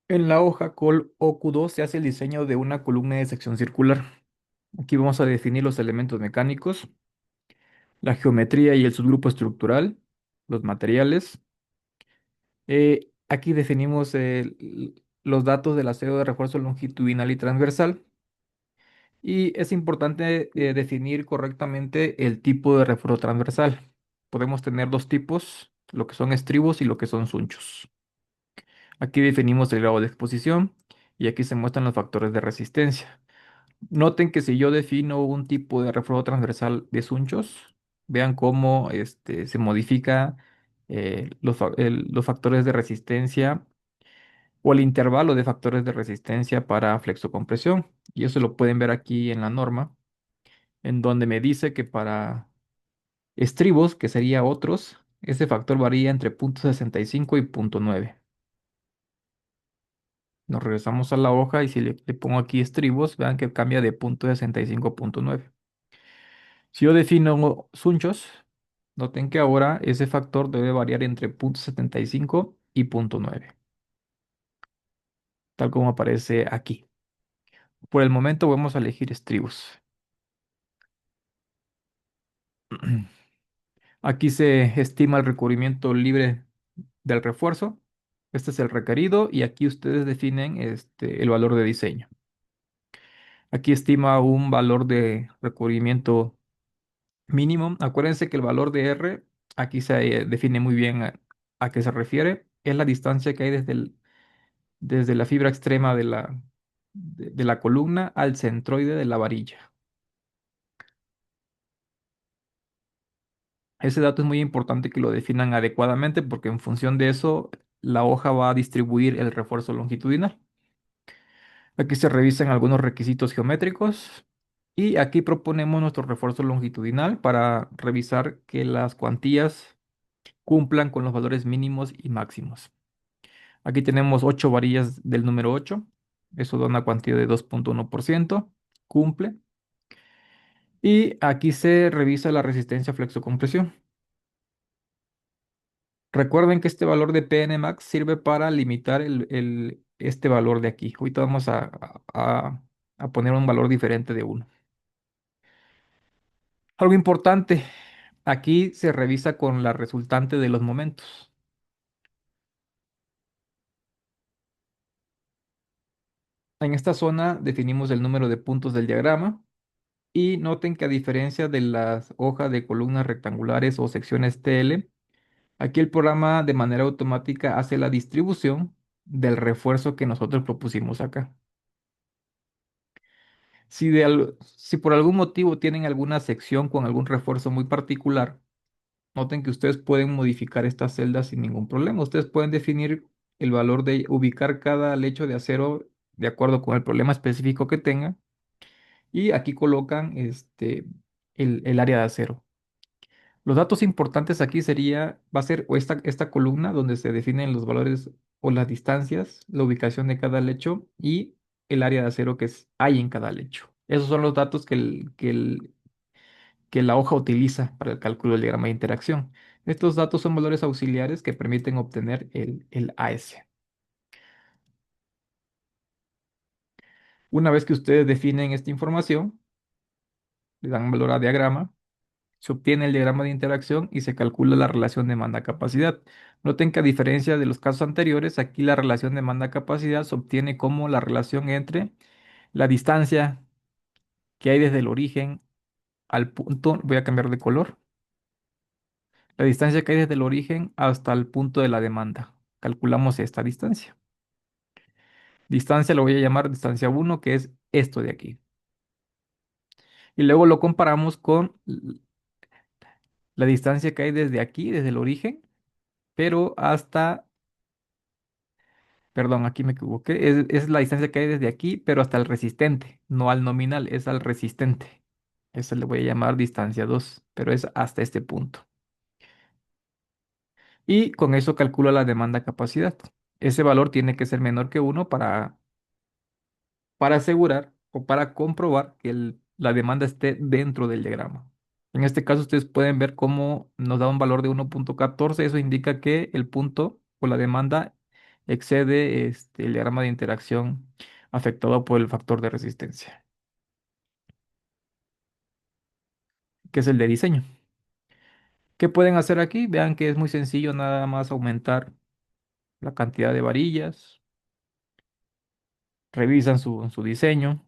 En la hoja col o Q2 se hace el diseño de una columna de sección circular. Aquí vamos a definir los elementos mecánicos, la geometría y el subgrupo estructural, los materiales. Aquí definimos los datos del acero de refuerzo longitudinal y transversal. Y es importante definir correctamente el tipo de refuerzo transversal. Podemos tener dos tipos, lo que son estribos y lo que son sunchos. Aquí definimos el grado de exposición y aquí se muestran los factores de resistencia. Noten que si yo defino un tipo de refuerzo transversal de sunchos, vean cómo se modifica los factores de resistencia o el intervalo de factores de resistencia para flexocompresión. Y eso lo pueden ver aquí en la norma, en donde me dice que para estribos, que sería otros, ese factor varía entre 0,65 y 0,9. Nos regresamos a la hoja y si le pongo aquí estribos, vean que cambia de 0,65 a 0,9. Si yo defino sunchos, noten que ahora ese factor debe variar entre 0,75 y 0,9, tal como aparece aquí. Por el momento vamos a elegir estribos. Aquí se estima el recubrimiento libre del refuerzo. Este es el requerido y aquí ustedes definen el valor de diseño. Aquí estima un valor de recubrimiento mínimo. Acuérdense que el valor de R aquí se define muy bien a qué se refiere. Es la distancia que hay desde la fibra extrema de la columna al centroide de la varilla. Ese dato es muy importante que lo definan adecuadamente porque en función de eso la hoja va a distribuir el refuerzo longitudinal. Aquí se revisan algunos requisitos geométricos y aquí proponemos nuestro refuerzo longitudinal para revisar que las cuantías cumplan con los valores mínimos y máximos. Aquí tenemos 8 varillas del número 8. Eso da una cuantía de 2,1%. Cumple. Y aquí se revisa la resistencia a flexocompresión. Recuerden que este valor de PN max sirve para limitar este valor de aquí. Ahorita vamos a poner un valor diferente de uno. Algo importante, aquí se revisa con la resultante de los momentos. En esta zona definimos el número de puntos del diagrama y noten que a diferencia de las hojas de columnas rectangulares o secciones TL, aquí el programa de manera automática hace la distribución del refuerzo que nosotros propusimos acá. Si por algún motivo tienen alguna sección con algún refuerzo muy particular, noten que ustedes pueden modificar estas celdas sin ningún problema. Ustedes pueden definir el valor de ubicar cada lecho de acero de acuerdo con el problema específico que tengan. Y aquí colocan el área de acero. Los datos importantes aquí va a ser o esta columna donde se definen los valores o las distancias, la ubicación de cada lecho y el área de acero hay en cada lecho. Esos son los datos que la hoja utiliza para el cálculo del diagrama de interacción. Estos datos son valores auxiliares que permiten obtener el AS. Una vez que ustedes definen esta información, le dan valor a diagrama, se obtiene el diagrama de interacción y se calcula la relación demanda-capacidad. Noten que a diferencia de los casos anteriores, aquí la relación demanda-capacidad se obtiene como la relación entre la distancia que hay desde el origen al punto, voy a cambiar de color, la distancia que hay desde el origen hasta el punto de la demanda. Calculamos esta distancia. Distancia lo voy a llamar distancia 1, que es esto de aquí. Y luego lo comparamos con la distancia que hay desde aquí, desde el origen, pero hasta, perdón, aquí me equivoqué, es la distancia que hay desde aquí, pero hasta el resistente, no al nominal, es al resistente. Eso le voy a llamar distancia 2, pero es hasta este punto. Y con eso calculo la demanda capacidad. Ese valor tiene que ser menor que 1 para asegurar o para comprobar que la demanda esté dentro del diagrama. En este caso, ustedes pueden ver cómo nos da un valor de 1,14. Eso indica que el punto o la demanda excede el diagrama de interacción afectado por el factor de resistencia, que es el de diseño. ¿Qué pueden hacer aquí? Vean que es muy sencillo, nada más aumentar la cantidad de varillas, revisan su diseño.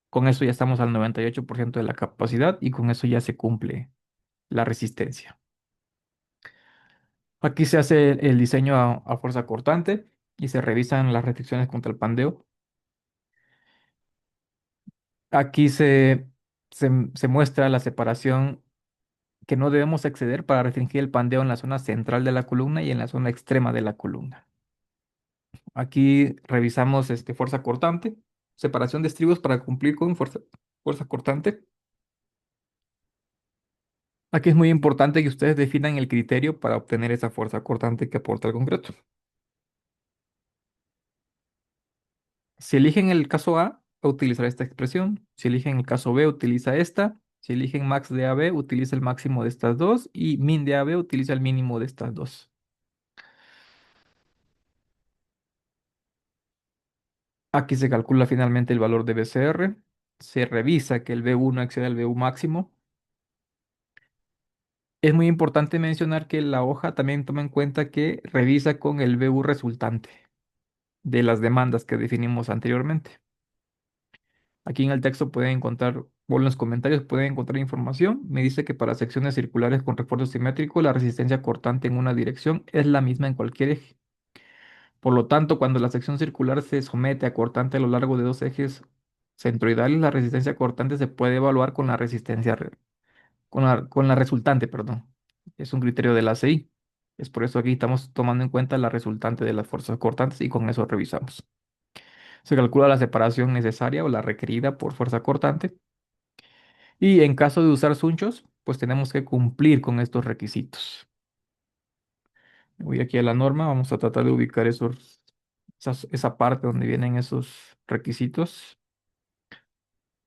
Con eso ya estamos al 98% de la capacidad y con eso ya se cumple la resistencia. Aquí se hace el diseño a fuerza cortante y se revisan las restricciones contra el pandeo. Aquí se muestra la separación que no debemos exceder para restringir el pandeo en la zona central de la columna y en la zona extrema de la columna. Aquí revisamos fuerza cortante, separación de estribos para cumplir con fuerza cortante. Aquí es muy importante que ustedes definan el criterio para obtener esa fuerza cortante que aporta el concreto. Si eligen el caso A, va a utilizar esta expresión. Si eligen el caso B, utiliza esta. Si eligen max de AB, utiliza el máximo de estas dos. Y min de AB, utiliza el mínimo de estas dos. Aquí se calcula finalmente el valor de BCR. Se revisa que el B1 exceda al BU máximo. Es muy importante mencionar que la hoja también toma en cuenta que revisa con el BU resultante de las demandas que definimos anteriormente. Aquí en el texto pueden encontrar, o en los comentarios pueden encontrar información. Me dice que para secciones circulares con refuerzo simétrico, la resistencia cortante en una dirección es la misma en cualquier eje. Por lo tanto, cuando la sección circular se somete a cortante a lo largo de dos ejes centroidales, la resistencia cortante se puede evaluar con la con la resultante, perdón. Es un criterio de la CI. Es por eso aquí estamos tomando en cuenta la resultante de las fuerzas cortantes y con eso revisamos. Se calcula la separación necesaria o la requerida por fuerza cortante. Y en caso de usar sunchos, pues tenemos que cumplir con estos requisitos. Voy aquí a la norma, vamos a tratar de ubicar esa parte donde vienen esos requisitos.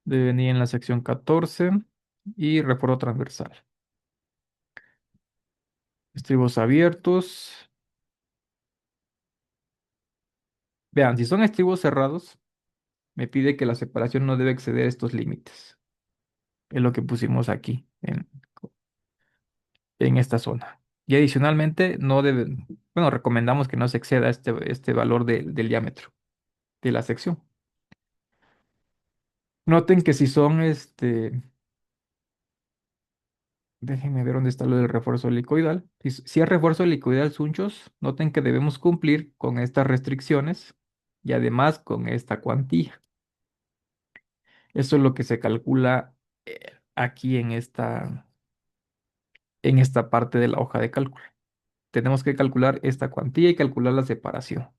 Debe venir en la sección 14 y refuerzo transversal. Estribos abiertos. Vean, si son estribos cerrados, me pide que la separación no debe exceder estos límites. Es lo que pusimos aquí, en esta zona. Y adicionalmente, no debe, bueno, recomendamos que no se exceda este valor del diámetro de la sección. Noten que si son, déjenme ver dónde está lo del refuerzo helicoidal. Si es refuerzo helicoidal sunchos, noten que debemos cumplir con estas restricciones y además con esta cuantía. Eso es lo que se calcula aquí en esta parte de la hoja de cálculo. Tenemos que calcular esta cuantía y calcular la separación.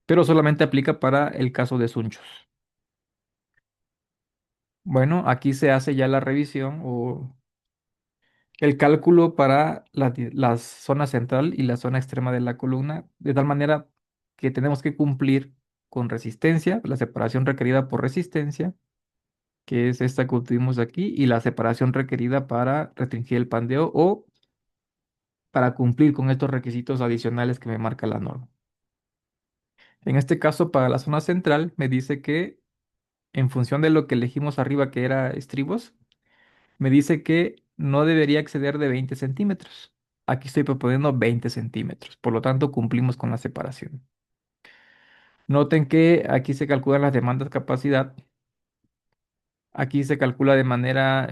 Pero solamente aplica para el caso de sunchos. Bueno, aquí se hace ya la revisión o el cálculo para la zona central y la zona extrema de la columna, de tal manera que tenemos que cumplir con resistencia, la separación requerida por resistencia, que es esta que obtuvimos aquí, y la separación requerida para restringir el pandeo o para cumplir con estos requisitos adicionales que me marca la norma. En este caso, para la zona central, me dice que en función de lo que elegimos arriba, que era estribos, me dice que no debería exceder de 20 centímetros. Aquí estoy proponiendo 20 centímetros, por lo tanto cumplimos con la separación. Noten que aquí se calculan las demandas capacidad. Aquí se calcula de manera,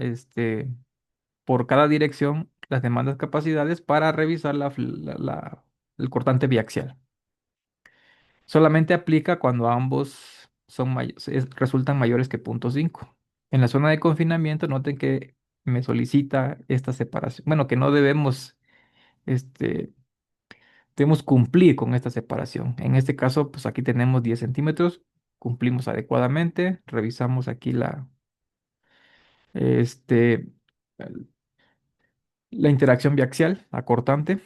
por cada dirección, las demandas capacidades para revisar el cortante biaxial. Solamente aplica cuando ambos resultan mayores que 0,5. En la zona de confinamiento, noten que me solicita esta separación. Bueno, que no este, debemos cumplir con esta separación. En este caso, pues aquí tenemos 10 centímetros, cumplimos adecuadamente, revisamos aquí este, la interacción biaxial, la cortante.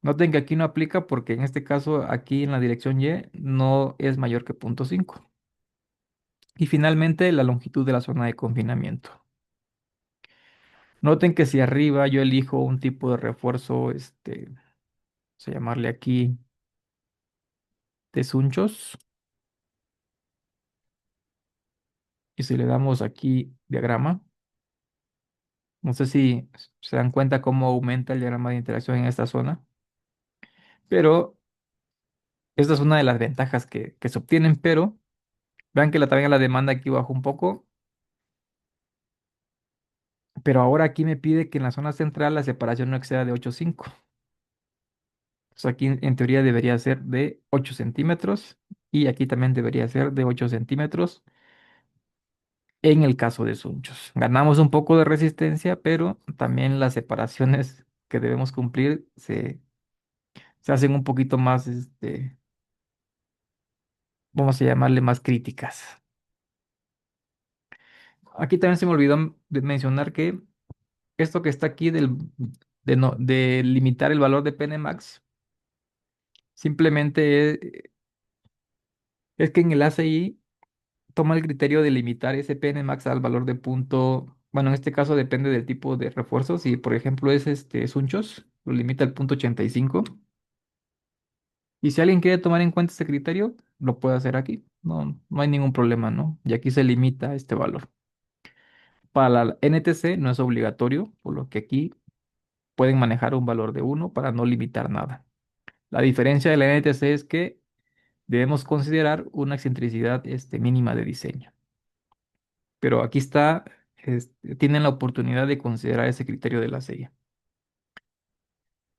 Noten que aquí no aplica porque en este caso, aquí en la dirección Y, no es mayor que 0,5. Y finalmente, la longitud de la zona de confinamiento. Noten que si arriba yo elijo un tipo de refuerzo, Vamos a llamarle aquí Tesunchos. Y si le damos aquí diagrama, no sé si se dan cuenta cómo aumenta el diagrama de interacción en esta zona, pero esta es una de las ventajas que se obtienen, pero vean que también la demanda aquí bajó un poco, pero ahora aquí me pide que en la zona central la separación no exceda de 8,5. O sea, aquí en teoría debería ser de 8 centímetros y aquí también debería ser de 8 centímetros en el caso de sunchos. Ganamos un poco de resistencia, pero también las separaciones que debemos cumplir se hacen un poquito más, vamos a llamarle más críticas. Aquí también se me olvidó de mencionar que esto que está aquí de limitar el valor de Pn max, simplemente es que en el ACI toma el criterio de limitar ese Pn max al valor de punto, bueno, en este caso depende del tipo de refuerzo. Si por ejemplo es Sunchos, lo limita al punto 85. Y si alguien quiere tomar en cuenta ese criterio, lo puede hacer aquí. No, no hay ningún problema, ¿no? Y aquí se limita este valor. Para la NTC no es obligatorio, por lo que aquí pueden manejar un valor de 1 para no limitar nada. La diferencia de la NTC es que debemos considerar una excentricidad mínima de diseño. Pero aquí está, tienen la oportunidad de considerar ese criterio de la sella.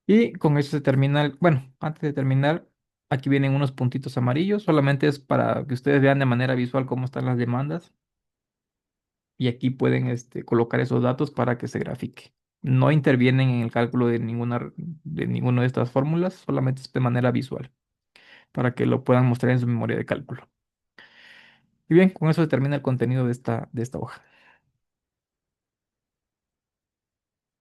Y con eso se termina, bueno, antes de terminar, aquí vienen unos puntitos amarillos, solamente es para que ustedes vean de manera visual cómo están las demandas y aquí pueden colocar esos datos para que se grafique. No intervienen en el cálculo de ninguna de estas fórmulas, solamente es de manera visual, para que lo puedan mostrar en su memoria de cálculo. Y bien, con eso se termina el contenido de esta hoja.